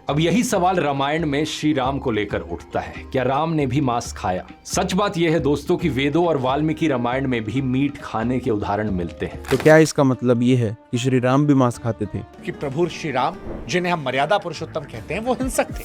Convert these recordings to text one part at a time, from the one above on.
अब यही सवाल रामायण में श्री राम को लेकर उठता है, क्या राम ने भी मांस खाया? सच बात यह है दोस्तों कि वेदों और वाल्मीकि रामायण में भी मीट खाने के उदाहरण मिलते हैं। तो क्या इसका मतलब ये है कि श्री राम भी मांस खाते थे? कि प्रभु श्री राम, जिन्हें हम मर्यादा पुरुषोत्तम कहते हैं, वो हिंसक थे,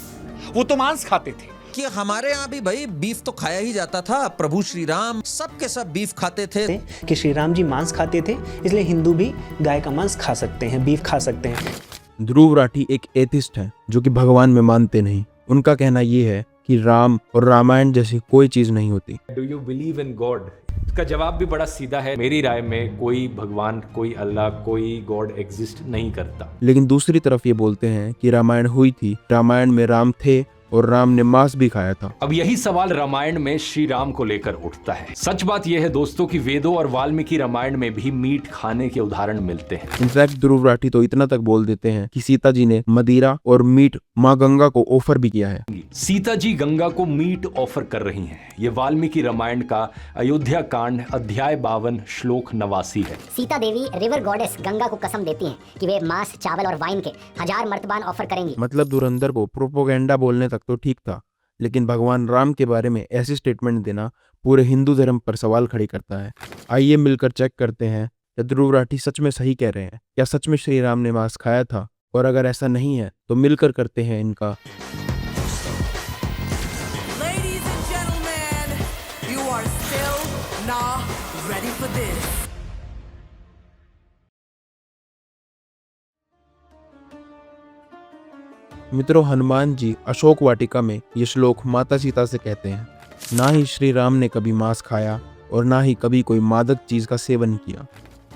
वो तो मांस खाते थे। कि हमारे यहाँ भी भाई बीफ तो खाया ही जाता था। प्रभु श्री राम सब के सब बीफ खाते थे। कि श्री राम जी मांस खाते थे, इसलिए हिंदू भी गाय का मांस खा सकते हैं, बीफ खा सकते हैं। ध्रुव राठी एक एथिस्ट हैं जो कि भगवान में मानते नहीं। उनका कहना ये है कि राम और रामायण जैसी कोई चीज नहीं होती। Do you believe in God? इसका जवाब भी बड़ा सीधा है, मेरी राय में कोई भगवान, कोई अल्लाह, कोई गॉड एग्जिस्ट नहीं करता। लेकिन दूसरी तरफ ये बोलते हैं कि रामायण हुई थी, रामायण में राम थे और राम ने मांस भी खाया था। अब यही सवाल रामायण में श्री राम को लेकर उठता है। सच बात यह है दोस्तों कि वेदों और वाल्मीकि रामायण में भी मीट खाने के उदाहरण मिलते हैं। इनफैक्ट ध्रुव राठी तो इतना तक बोल देते हैं कि सीता जी ने मदिरा और मीट माँ गंगा को ऑफर भी किया है। सीता जी गंगा को मीट ऑफर कर रही हैं। ये वाल्मीकि रामायण का अयोध्या कांड अध्याय 52 श्लोक 89 है। सीता देवी रिवर गॉडेस गंगा को कसम देती हैं कि वे मांस, चावल और वाइन के 1000 मर्तबान ऑफर करेंगी। मतलब धुरंधर को प्रोपोगेंडा बोलने तक तो ठीक था, लेकिन भगवान राम के बारे में ऐसी स्टेटमेंट देना पूरे हिंदू धर्म पर सवाल खड़ी करता है। आइए मिलकर चेक करते हैं क्या ध्रुव राठी सच में सही कह रहे हैं। क्या सच में श्री राम ने मांस खाया था? और अगर ऐसा नहीं है तो मिलकर करते हैं इनका Ladies and gentlemen, you are still not ready for this. मित्रों, हनुमान जी अशोक वाटिका में ये श्लोक माता सीता से कहते हैं, ना ही श्री राम ने कभी मांस खाया और ना ही कभी कोई मादक चीज का सेवन किया।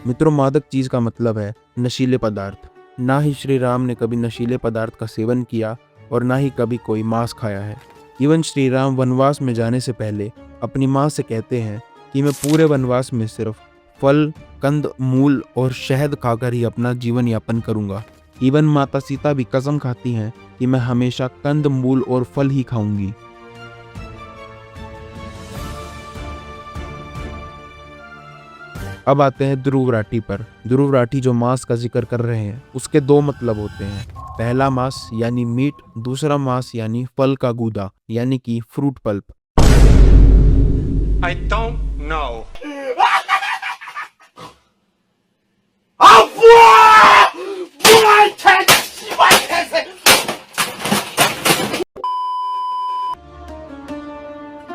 मित्रों, मादक चीज का मतलब है नशीले पदार्थ। ना ही श्री राम ने कभी नशीले पदार्थ का सेवन किया और ना ही कभी कोई मांस खाया है। इवन श्री राम वनवास में जाने से पहले अपनी माँ से कहते हैं कि मैं पूरे वनवास में सिर्फ फल, कंद, मूल और शहद खाकर ही अपना जीवन यापन करूंगा। इवन माता सीता भी कसम खाती हैं कि मैं हमेशा कंद, मूल और फल ही खाऊंगी। अब आते हैं ध्रुव राठी पर। ध्रुव राठी जो मांस का जिक्र कर रहे हैं उसके दो मतलब होते हैं। पहला मांस यानी मीट, दूसरा मांस यानी फल का गूदा यानी कि fruit pulp. I don't know.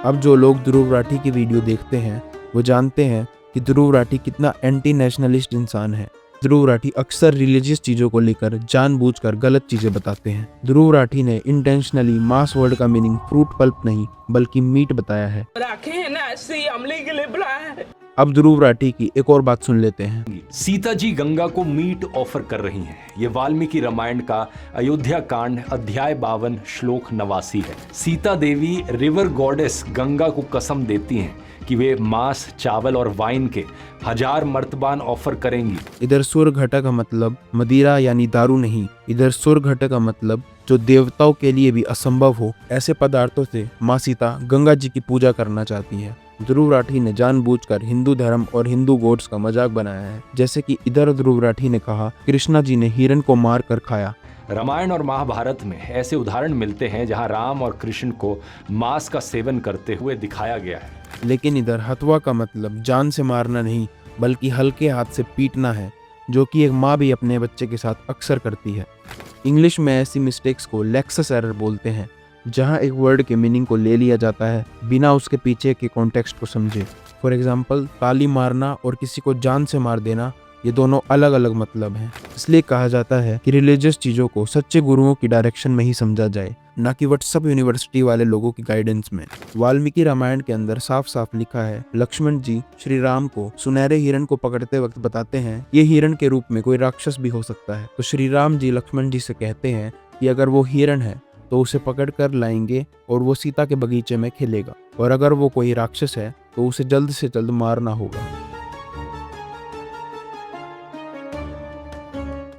अब जो लोग ध्रुव राठी की वीडियो देखते हैं वो जानते हैं कि ध्रुव राठी कितना एंटी नेशनलिस्ट इंसान है। ध्रुव राठी अक्सर रिलीजियस चीजों को लेकर जानबूझकर गलत चीजें बताते हैं। ध्रुव राठी ने इंटेंशनली मास वर्ड का मीनिंग फ्रूट पल्प नहीं बल्कि मीट बताया है। अब ध्रुव राठी की एक और बात सुन लेते हैं। सीता जी गंगा को मीट ऑफर कर रही हैं। ये वाल्मीकि रामायण का अयोध्या कांड अध्याय 52 श्लोक 89 है। सीता देवी रिवर गॉडेस गंगा को कसम देती हैं कि वे मांस, चावल और वाइन के 1000 मर्तबान ऑफर करेंगी। इधर सुर घटा का मतलब मदिरा यानी दारू नहीं, इधर सुर घटा का मतलब जो देवताओं के लिए भी असंभव हो ऐसे पदार्थों से माँ सीता गंगा जी की पूजा करना चाहती है। ध्रुव राठी ने जानबूझकर हिंदू धर्म और हिंदू गॉड्स का मजाक बनाया है। जैसे कि इधर ध्रुव राठी ने कहा कृष्णा जी ने हिरण को मार कर खाया। रामायण और महाभारत में ऐसे उदाहरण मिलते हैं जहां राम और कृष्ण को मांस का सेवन करते हुए दिखाया गया है। लेकिन इधर हथवा का मतलब जान से मारना नहीं बल्कि हल्के हाथ से पीटना है, जो कि एक माँ भी अपने बच्चे के साथ अक्सर करती है। इंग्लिश में ऐसी मिस्टेक्स को लेक्सस एरर बोलते हैं, जहां एक वर्ड के मीनिंग को ले लिया जाता है बिना उसके पीछे के कॉन्टेक्स्ट को समझे। फॉर एग्जाम्पल, ताली मारना और किसी को जान से मार देना, ये दोनों अलग अलग मतलब हैं। इसलिए कहा जाता है कि रिलीजियस चीजों को सच्चे गुरुओं की डायरेक्शन में ही समझा जाए, न कि व्हाट्सएप यूनिवर्सिटी वाले लोगों की गाइडेंस में। वाल्मीकि रामायण के अंदर साफ साफ लिखा है, लक्ष्मण जी श्री राम को सुनहरे हिरण को पकड़ते वक्त बताते हैं ये हिरण के रूप में कोई राक्षस भी हो सकता है। तो श्री राम जी लक्ष्मण जी से कहते हैं कि अगर वो हिरण है तो उसे पकड़ कर लाएंगे और वो सीता के बगीचे में खेलेगा, और अगर वो कोई राक्षस है तो उसे जल्द से जल्द मारना होगा।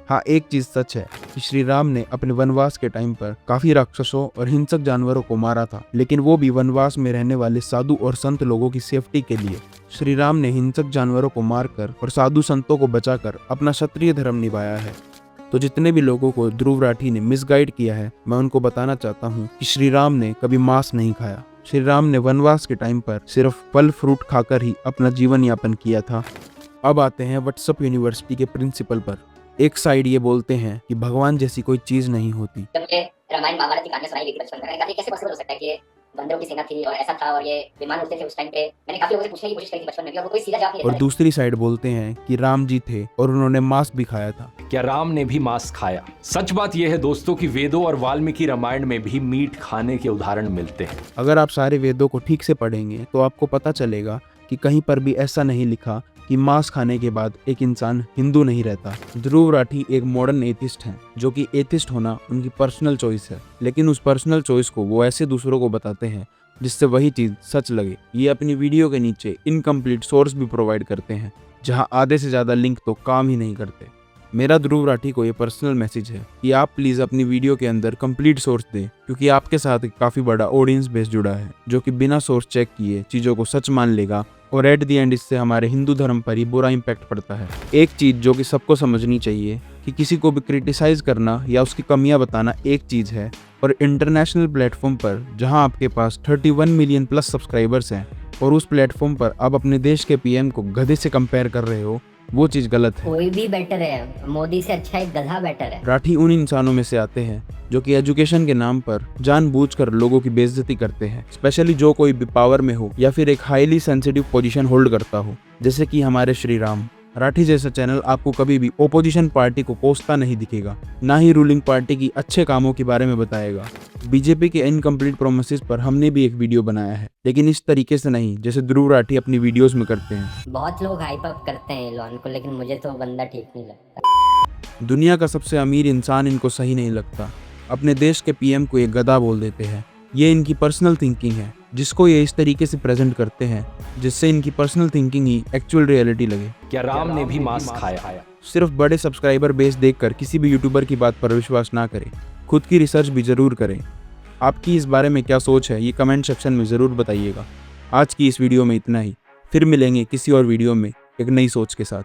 हाँ, एक चीज सच है कि श्री राम ने अपने वनवास के टाइम पर काफी राक्षसों और हिंसक जानवरों को मारा था, लेकिन वो भी वनवास में रहने वाले साधु और संत लोगों की सेफ्टी के लिए। श्री राम ने हिंसक जानवरों को मारकर और साधु संतों को बचाकर अपना क्षत्रिय धर्म निभाया है। तो जितने भी लोगों को ध्रुव राठी ने मिसगाइड किया है, मैं उनको बताना चाहता हूँ कि श्री राम ने कभी मांस नहीं खाया। श्री राम ने वनवास के टाइम पर सिर्फ फल फ्रूट खाकर ही अपना जीवन यापन किया था। अब आते हैं व्हाट्सएप यूनिवर्सिटी के प्रिंसिपल पर। एक साइड ये बोलते हैं कि भगवान जैसी कोई चीज नहीं होती। जब मुझे रामायण महाभारत की कहानी सुनाई गई थी बचपन में, काफी कैसे पॉसिबल हो सकता है कि ये बंदरों की सेना थी और ऐसा था और ये विमान उड़ते थे उस टाइम पे। मैंने काफी लोगों से पूछने की कोशिश करी थी बचपन में भी और वो कोई सीधा जवाब नहीं और देता। दूसरी साइड बोलते हैं कि राम जी थे और उन्होंने मांस भी खाया था। क्या राम ने भी मांस खाया? सच बात यह है दोस्तों कि वेदों और वाल्मीकि रामायण में भी मीट खाने के उदाहरण मिलते हैं। अगर आप सारे वेदों को ठीक से पढ़ेंगे तो आपको पता चलेगा कि कहीं पर भी ऐसा नहीं लिखा कि मांस खाने के बाद एक इंसान हिंदू नहीं रहता। ध्रुव राठी एक मॉडर्न एथिस्ट हैं, जो कि एथिस्ट होना उनकी पर्सनल चॉइस है, लेकिन उस पर्सनल चॉइस को वो ऐसे दूसरों को बताते हैं जिससे वही चीज सच लगे। ये अपनी वीडियो के नीचे इनकम्प्लीट सोर्स भी प्रोवाइड करते हैं, जहां आधे से ज्यादा लिंक तो काम ही नहीं करते। मेरा ध्रुव राठी को ये पर्सनल मैसेज है कि आप प्लीज अपनी वीडियो के अंदर कंप्लीट सोर्स दें, क्योंकि आपके साथ एक काफी बड़ा ऑडियंस बेस जुड़ा है जो कि बिना सोर्स चेक किए चीजों को सच मान लेगा और एट दी एंड इससे हमारे हिंदू धर्म पर ही बुरा इम्पैक्ट पड़ता है। एक चीज जो कि सबको समझनी चाहिए कि किसी को भी क्रिटिसाइज करना या उसकी कमियां बताना एक चीज है, और इंटरनेशनल प्लेटफॉर्म पर जहां आपके पास 31 मिलियन प्लस सब्सक्राइबर्स हैं और उस प्लेटफॉर्म पर आप अपने देश के पीएम को गधे से कंपेयर कर रहे हो, वो चीज गलत है। कोई भी बेटर है, मोदी से अच्छा एक गधा बेटर है। राठी उन इंसानों में से आते हैं जो कि एजुकेशन के नाम पर जानबूझकर लोगों की बेइज्जती करते हैं, स्पेशली जो कोई भी पावर में हो या फिर एक हाईली सेंसिटिव पोजीशन होल्ड करता हो, जैसे कि हमारे श्री राम। राठी जैसा चैनल आपको कभी भी ओपोजिशन पार्टी को कोसता नहीं दिखेगा, ना ही रूलिंग पार्टी की अच्छे कामों के बारे में बताएगा। बीजेपी के इनकम्प्लीट प्रोमिसेस पर हमने भी एक वीडियो बनाया है, लेकिन इस तरीके से नहीं जैसे ध्रुव राठी अपनी वीडियोस में करते हैं। बहुत लोग हाइप अप करते हैं एलोन को, लेकिन मुझे तो बंदा ठीक नहीं लगता। दुनिया का सबसे अमीर इंसान इनको सही नहीं लगता। अपने देश के पीएम को ये गधा बोल देते हैं। ये इनकी पर्सनल थिंकिंग है, जिसको ये इस तरीके से प्रेजेंट करते हैं जिससे इनकी पर्सनल थिंकिंग ही एक्चुअल रियलिटी लगे। क्या राम ने भी मांस खाया? सिर्फ बड़े सब्सक्राइबर बेस देखकर किसी भी यूट्यूबर की बात पर विश्वास ना करें, खुद की रिसर्च भी जरूर करें। आपकी इस बारे में क्या सोच है ये कमेंट सेक्शन में ज़रूर बताइएगा। आज की इस वीडियो में इतना ही, फिर मिलेंगे किसी और वीडियो में एक नई सोच के साथ।